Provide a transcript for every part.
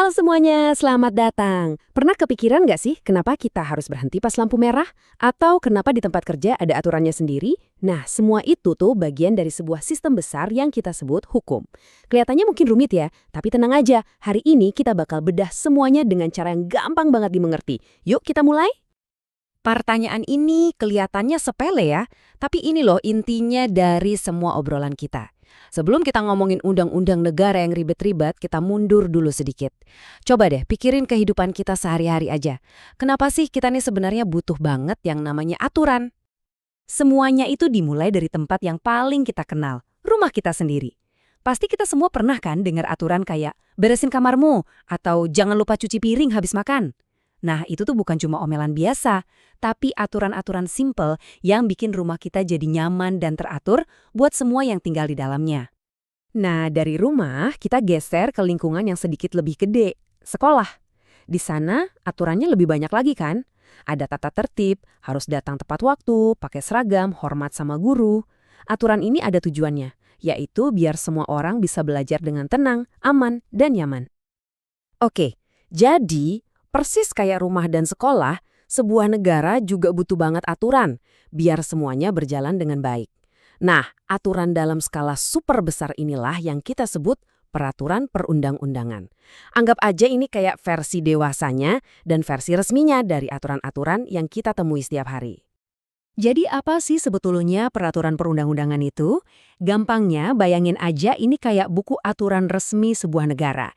Halo semuanya, selamat datang. Pernah kepikiran nggak sih kenapa kita harus berhenti pas lampu merah? Atau kenapa di tempat kerja ada aturannya sendiri? Nah, semua itu tuh bagian dari sebuah sistem besar yang kita sebut hukum. Kelihatannya mungkin rumit ya, tapi tenang aja. Hari ini kita bakal bedah semuanya dengan cara yang gampang banget dimengerti. Yuk kita mulai? Pertanyaan ini kelihatannya sepele ya, tapi ini loh intinya dari semua obrolan kita. Sebelum kita ngomongin undang-undang negara yang ribet-ribet, kita mundur dulu sedikit. Coba deh pikirin kehidupan kita sehari-hari aja. Kenapa sih kita nih sebenarnya butuh banget yang namanya aturan? Semuanya itu dimulai dari tempat yang paling kita kenal, rumah kita sendiri. Pasti kita semua pernah kan dengar aturan kayak beresin kamarmu atau jangan lupa cuci piring habis makan. Nah, itu tuh bukan cuma omelan biasa, tapi aturan-aturan simple yang bikin rumah kita jadi nyaman dan teratur buat semua yang tinggal di dalamnya. Nah, dari rumah kita geser ke lingkungan yang sedikit lebih gede, sekolah. Di sana aturannya lebih banyak lagi kan? Ada tata tertib, harus datang tepat waktu, pakai seragam, hormat sama guru. Aturan ini ada tujuannya, yaitu biar semua orang bisa belajar dengan tenang, aman, dan nyaman. Oke, jadi persis kayak rumah dan sekolah, sebuah negara juga butuh banget aturan, biar semuanya berjalan dengan baik. Nah, aturan dalam skala super besar inilah yang kita sebut peraturan perundang-undangan. Anggap aja ini kayak versi dewasanya dan versi resminya dari aturan-aturan yang kita temui setiap hari. Jadi apa sih sebetulnya peraturan perundang-undangan itu? Gampangnya bayangin aja ini kayak buku aturan resmi sebuah negara.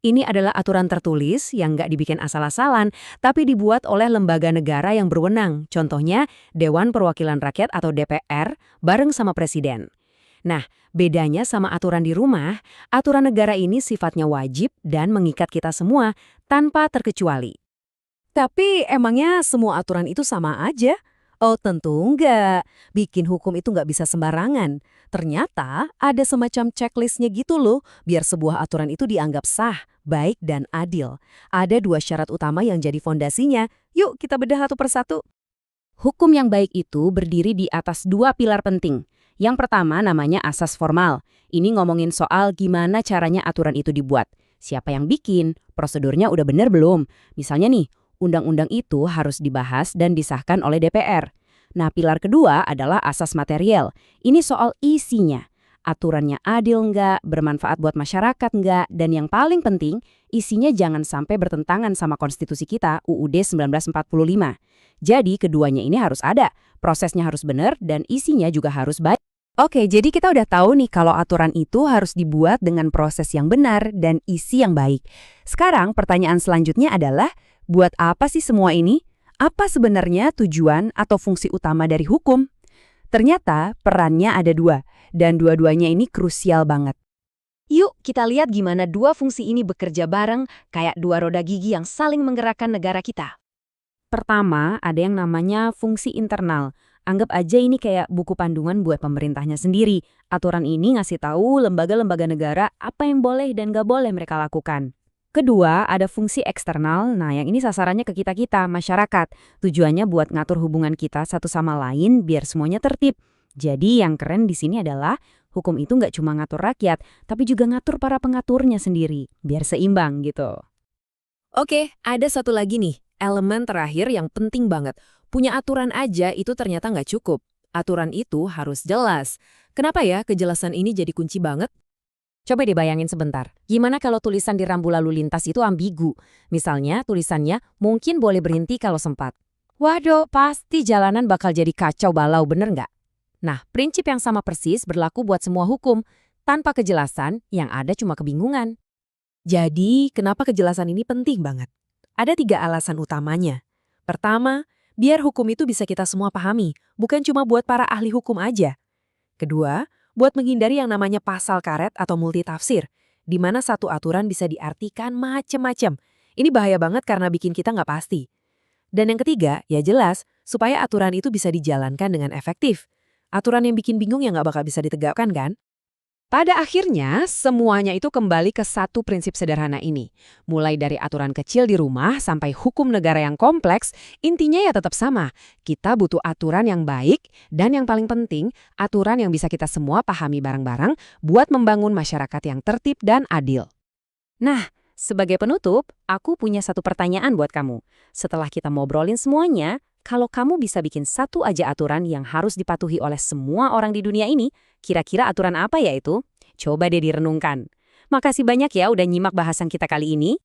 Ini adalah aturan tertulis yang nggak dibikin asal-asalan, tapi dibuat oleh lembaga negara yang berwenang. Contohnya, Dewan Perwakilan Rakyat atau DPR bareng sama Presiden. Nah, bedanya sama aturan di rumah, aturan negara ini sifatnya wajib dan mengikat kita semua tanpa terkecuali. Tapi emangnya semua aturan itu sama aja? Oh tentu enggak. Bikin hukum itu nggak bisa sembarangan. Ternyata ada semacam checklistnya gitu loh, biar sebuah aturan itu dianggap sah, baik, dan adil. Ada 2 syarat utama yang jadi fondasinya. Yuk kita bedah satu persatu. Hukum yang baik itu berdiri di atas 2 pilar penting. Yang pertama namanya asas formal. Ini ngomongin soal gimana caranya aturan itu dibuat. Siapa yang bikin, prosedurnya udah bener belum? Misalnya nih, undang-undang itu harus dibahas dan disahkan oleh DPR. Nah, pilar kedua adalah asas material. Ini soal isinya. Aturannya adil nggak, bermanfaat buat masyarakat nggak, dan yang paling penting, isinya jangan sampai bertentangan sama konstitusi kita, UUD 1945. Jadi, keduanya ini harus ada. Prosesnya harus benar dan isinya juga harus baik. Oke, jadi kita udah tahu nih kalau aturan itu harus dibuat dengan proses yang benar dan isi yang baik. Sekarang pertanyaan selanjutnya adalah, buat apa sih semua ini? Apa sebenarnya tujuan atau fungsi utama dari hukum? Ternyata perannya ada 2, dan dua-duanya ini krusial banget. Yuk kita lihat gimana 2 fungsi ini bekerja bareng kayak 2 roda gigi yang saling menggerakkan negara kita. Pertama, ada yang namanya fungsi internal. Anggap aja ini kayak buku panduan buat pemerintahnya sendiri. Aturan ini ngasih tahu lembaga-lembaga negara apa yang boleh dan nggak boleh mereka lakukan. Kedua, ada fungsi eksternal. Nah, yang ini sasarannya ke kita-kita, masyarakat. Tujuannya buat ngatur hubungan kita satu sama lain biar semuanya tertib. Jadi yang keren di sini adalah hukum itu nggak cuma ngatur rakyat, tapi juga ngatur para pengaturnya sendiri, biar seimbang gitu. Oke, ada satu lagi nih, elemen terakhir yang penting banget. Punya aturan aja itu ternyata nggak cukup. Aturan itu harus jelas. Kenapa ya kejelasan ini jadi kunci banget? Coba dibayangin sebentar, gimana kalau tulisan di rambu lalu lintas itu ambigu? Misalnya tulisannya mungkin boleh berhenti kalau sempat. Waduh, pasti jalanan bakal jadi kacau balau, bener nggak? Nah, prinsip yang sama persis berlaku buat semua hukum. Tanpa kejelasan, yang ada cuma kebingungan. Jadi, kenapa kejelasan ini penting banget? Ada 3 alasan utamanya. Pertama, biar hukum itu bisa kita semua pahami, bukan cuma buat para ahli hukum aja. Kedua, buat menghindari yang namanya pasal karet atau multitafsir, di mana satu aturan bisa diartikan macem-macem. Ini bahaya banget karena bikin kita nggak pasti. Dan yang ketiga, ya jelas, supaya aturan itu bisa dijalankan dengan efektif. Aturan yang bikin bingung ya nggak bakal bisa ditegakkan kan? Pada akhirnya, semuanya itu kembali ke satu prinsip sederhana ini. Mulai dari aturan kecil di rumah sampai hukum negara yang kompleks, intinya ya tetap sama. Kita butuh aturan yang baik dan yang paling penting, aturan yang bisa kita semua pahami bareng-bareng buat membangun masyarakat yang tertib dan adil. Nah, Sebagai penutup, aku punya satu pertanyaan buat kamu. Setelah kita ngobrolin semuanya, kalau kamu bisa bikin satu aja aturan yang harus dipatuhi oleh semua orang di dunia ini, kira-kira aturan apa ya itu? Coba deh direnungkan. Makasih banyak ya udah nyimak bahasan kita kali ini.